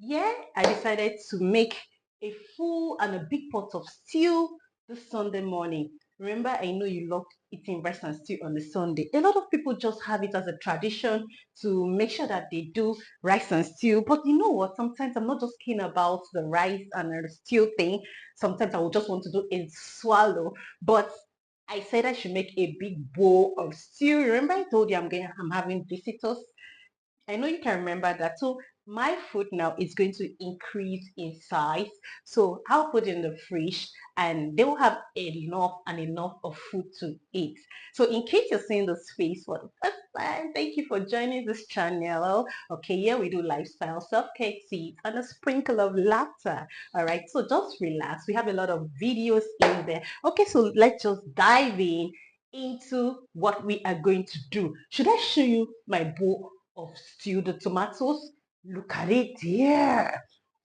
yeah, I decided to make a full and a big pot of stew this Sunday morning. Remember, I know you love eating rice and stew on the Sunday. A lot of people just have it as a tradition to make sure that they do rice and stew. But you know what? Sometimes I'm not just keen about the rice and the stew thing. Sometimes I will just want to do a swallow. But I said I should make a big bowl of stew. Remember, I told you I'm having visitors. I know you can remember that. So my food now is going to increase in size. So I'll put in the fridge and they will have enough and enough of food to eat. So in case you're seeing this face for the first time, thank you for joining this channel. Okay, here we do lifestyle, self-care tips, and a sprinkle of laughter. All right, so just relax. We have a lot of videos in there. Okay, so let's just dive in into what we are going to do. Should I show you my bowl of stewed tomatoes? Look at it here.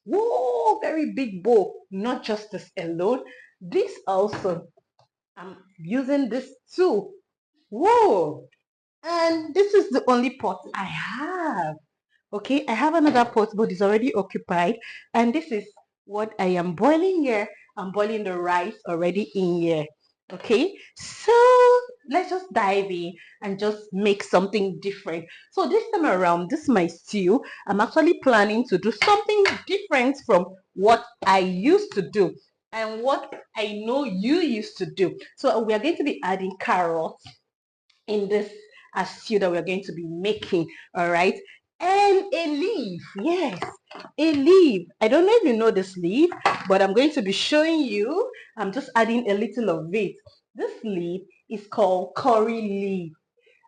Whoa, very big bowl. Not just this alone. This also, I'm using this too. Whoa. And this is the only pot I have. Okay, I have another pot, but it's already occupied. And this is what I am boiling here. I'm boiling the rice already in here. Okay, so let's just dive in and just make something different. So this time around, this is my stew. I'm actually planning to do something different from what I used to do and what I know you used to do. So we are going to be adding carrots in this stew that we're going to be making, all right? And a leaf, yes, a leaf. I don't know if you know this leaf, but I'm going to be showing you. I'm just adding a little of it. This leaf is called curry leaf.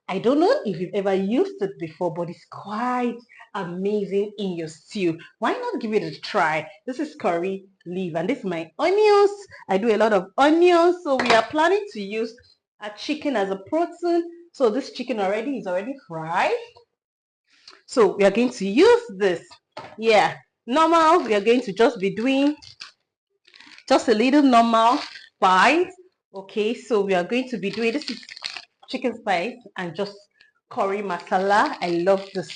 I don't know if you've ever used it before, but it's quite amazing in your stew. Why not give it a try? This is curry leaf, and this is my onions. I do a lot of onions, so we are planning to use a chicken as a protein. So this chicken already is already fried. So we are going to use this. Yeah, normal. We are going to just be doing just a little normal spice. Okay, so we are going to be doing this is chicken spice and just curry masala. I love this.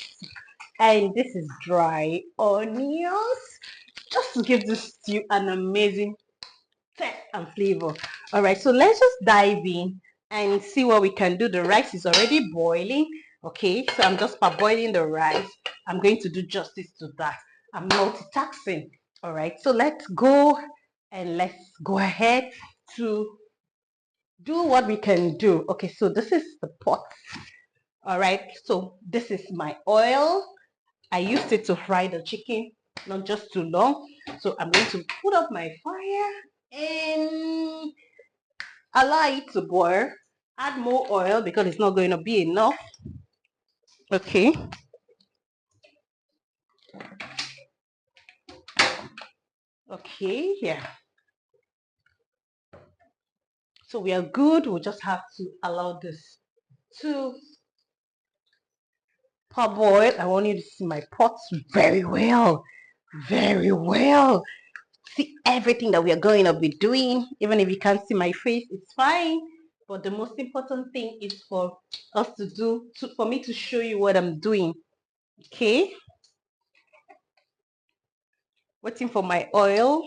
And this is dry onions. Just to give this stew an amazing taste and flavor. All right, so let's just dive in and see what we can do. The rice is already boiling. Okay, so I'm just parboiling the rice. I'm going to do justice to that. I'm multitasking. All right, so let's go and let's go ahead to do what we can do. Okay, so this is the pot. All right, so this is my oil. I used it to fry the chicken, not just too long. So I'm going to put up my fire and allow it to boil. Add more oil because it's not going to be enough. Okay. Okay, yeah. So we are good. We'll just have to allow this to parboil. I want you to see my pots very well. Very well. See everything that we are going to be doing. Even if you can't see my face, it's fine. But the most important thing is for us to do, for me to show you what I'm doing. Okay. Waiting for my oil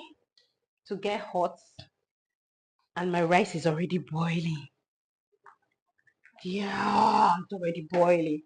to get hot. And my rice is already boiling. Yeah, it's already boiling.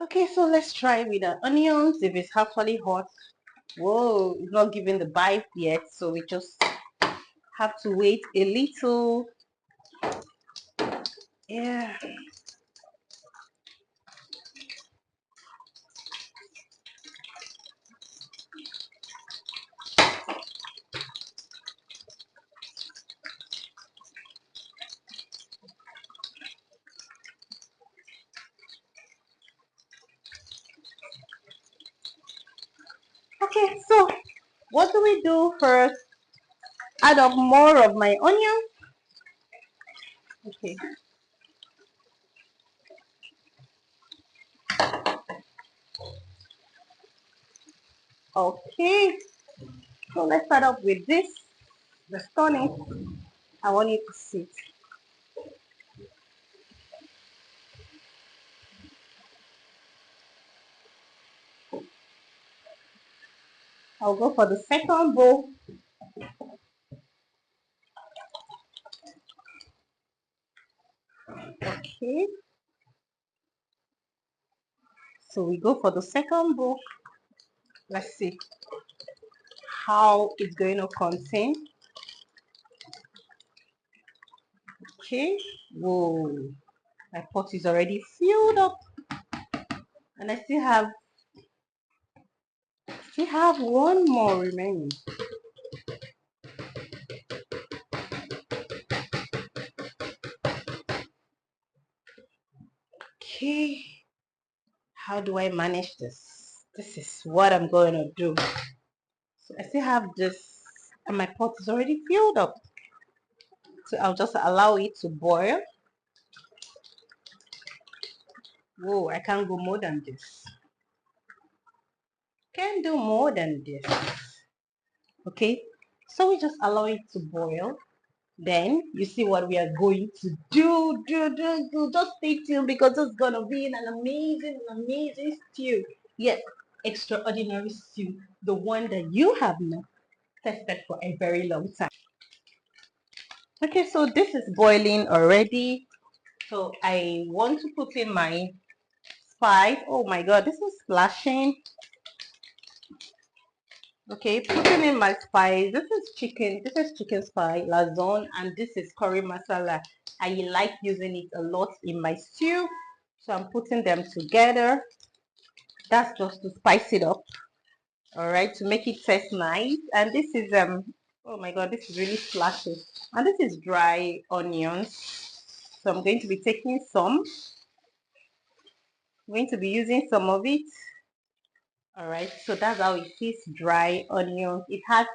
Okay, so let's try with the onions if it's actually hot. Whoa, it's not giving the bite yet, so we just have to wait a little. Yeah. Okay, so what do we do first? Add up more of my onion. Okay. Okay. So let's start off with this. The stunning. I want you to see. I'll go for the second bowl. Okay. So we go for the second bowl. Let's see how it's going to contain. Okay. Whoa. My pot is already filled up. And I still have one more remaining. Okay. How do I manage this? This is what I'm going to do. So I still have this and my pot is already filled up. So I'll just allow it to boil. Whoa, I can't go more than this. Can't do more than this. Okay, so we just allow it to boil. Then you see what we are going to do. Just stay tuned because it's gonna be an amazing stew. Yes, extraordinary stew. The one that you have not tested for a very long time. Okay, so this is boiling already. So I want to put in my spice. Oh my god, this is splashing. Okay, putting in my spice. This is chicken spice, lazon, and this is curry masala. I like using it a lot in my stew. So I'm putting them together. That's just to spice it up. All right, to make it taste nice. And this is oh my god, this is really splashy. And this is dry onions. So I'm going to be taking some. I'm going to be using some of it. All right, so that's how it is, dry onions. It has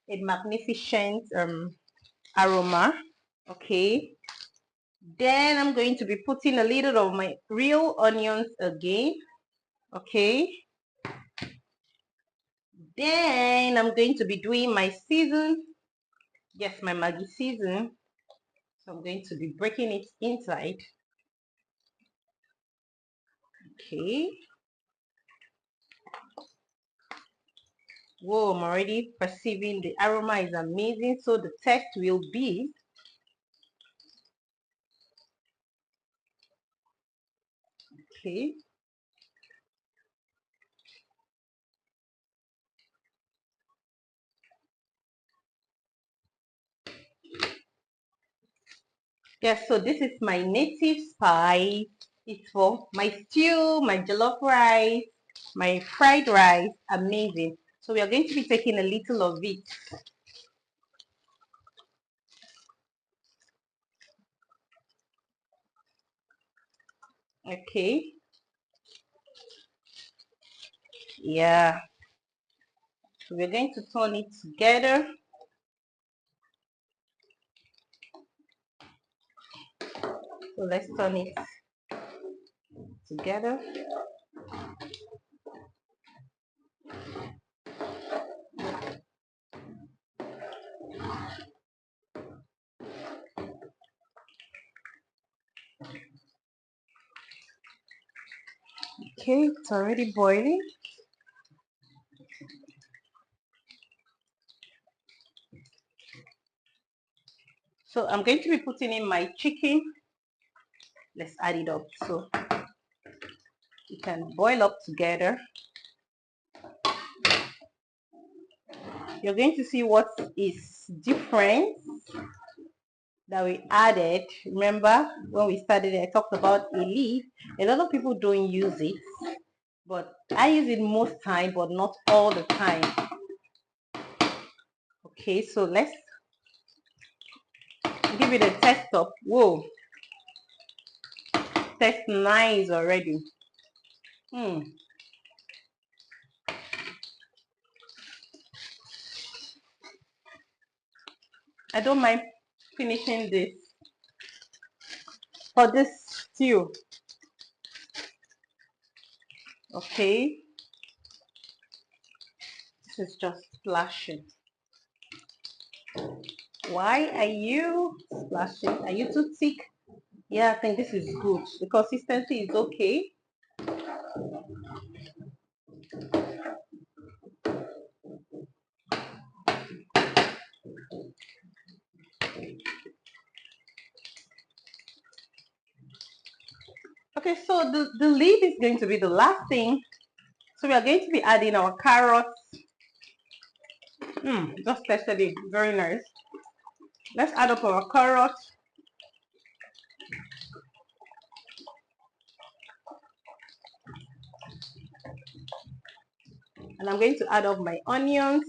a magnificent aroma. Okay, then I'm going to be putting a little of my real onions again. Okay, then I'm going to be doing my season. Yes, my Maggi season. So I'm going to be breaking it inside. Okay, whoa, I'm already perceiving the aroma is amazing. So the taste will be, okay, yes, so this is my native spice. It's for my stew, my jollof rice, my fried rice. Amazing. So we are going to be taking a little of it. Okay. Yeah. So we're going to turn it together. So let's turn it together. Okay, it's already boiling. So I'm going to be putting in my chicken. Let's add it up. So It can boil up together. You're going to see what is different that we added. Remember when we started, I talked about a leaf. A lot of people don't use it, but I use it most time, but not all the time. Okay, so let's give it a test up. Whoa, that's nice already. I don't mind finishing this for this stew. Okay, this is just splashing. Why are you splashing? Are you too thick? Yeah, I think this is good. The consistency is okay. Okay, so the leaf is going to be the last thing. So we are going to be adding our carrots. Just tasted it. Very nice. Let's add up our carrots. And I'm going to add up my onions.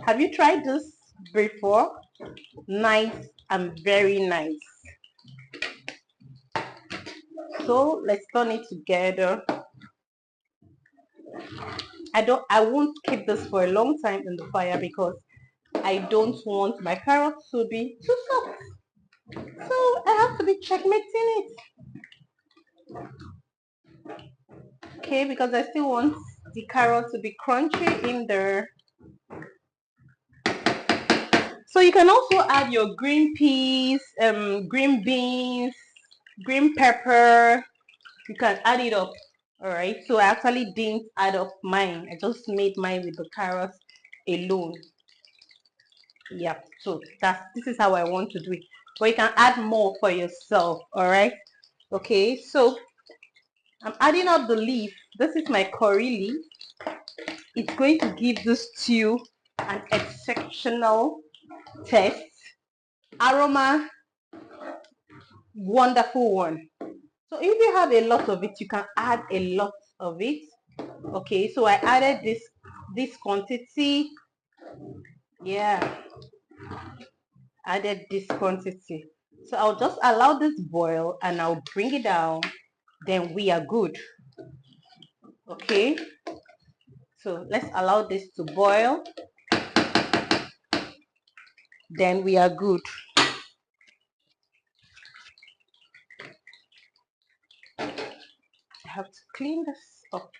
Have you tried this before? Nice and very nice. So let's turn it together. I won't keep this for a long time in the fire because I don't want my carrots to be too soft. So I have to be checkmating it. Okay, because I still want the carrot to be crunchy in there. So you can also add your green peas, green beans, green pepper. You can add it up. All right. So I actually didn't add up mine. I just made mine with the carrots alone. Yeah. So this is how I want to do it. But you can add more for yourself. All right. Okay. So I'm adding up the leaf. This is my curry leaf. It's going to give this stew an exceptional taste, aroma, wonderful one. So if you have a lot of it, you can add a lot of it. Okay, so I added this quantity. Yeah, added this quantity. So I'll just allow this boil and I'll bring it down. Then we are good. Okay, so let's allow this to boil. Then we are good. I have to clean this up.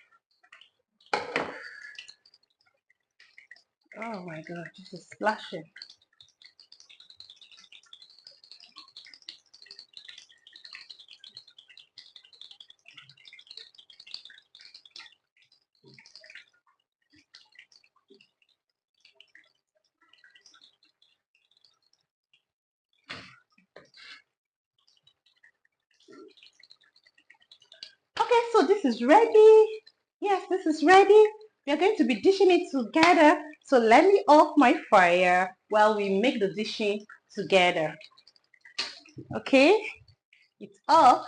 Oh my god, this is splashing. Okay, so this is ready. Yes, this is ready. We are going to be dishing it together. So let me off my fire while we make the dishing together. Okay, it's off.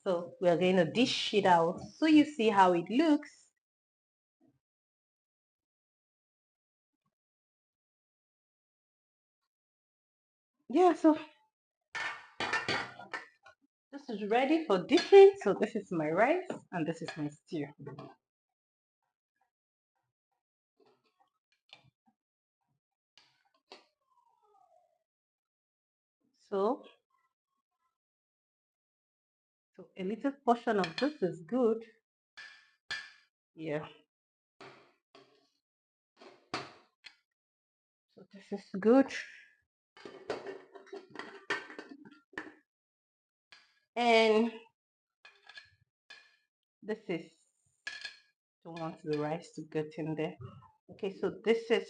So we are going to dish it out so you see how it looks. Yeah, so this is ready for dishing. So this is my rice and this is my stew. So, so a little portion of this is good. Yeah. So this is good. And this is, don't want the rice to get in there. Okay, so this is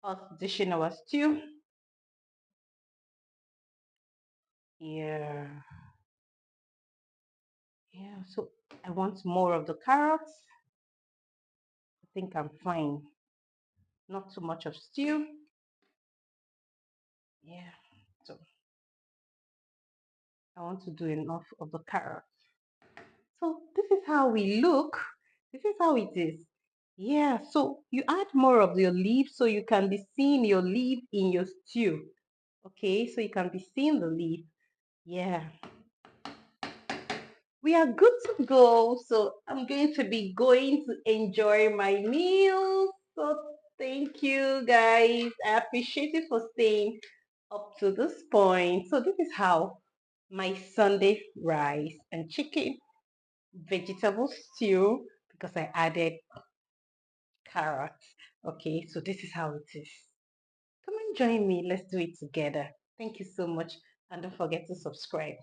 us dishing our stew. Yeah. Yeah. So I want more of the carrots. I think I'm fine. Not too much of stew. Yeah. So I want to do enough of the carrot. So this is how we look. This is how it is. Yeah, so you add more of your leaf so you can be seeing your leaf in your stew. Okay, so you can be seeing the leaf. Yeah, we are good to go. So I'm going to be going to enjoy my meal. So thank you guys. I appreciate you for staying up to this point. So this is how my Sunday rice and chicken vegetable stew because I added carrots. Okay, so this is how it is. Come and join me. Let's do it together. Thank you so much. And don't forget to subscribe.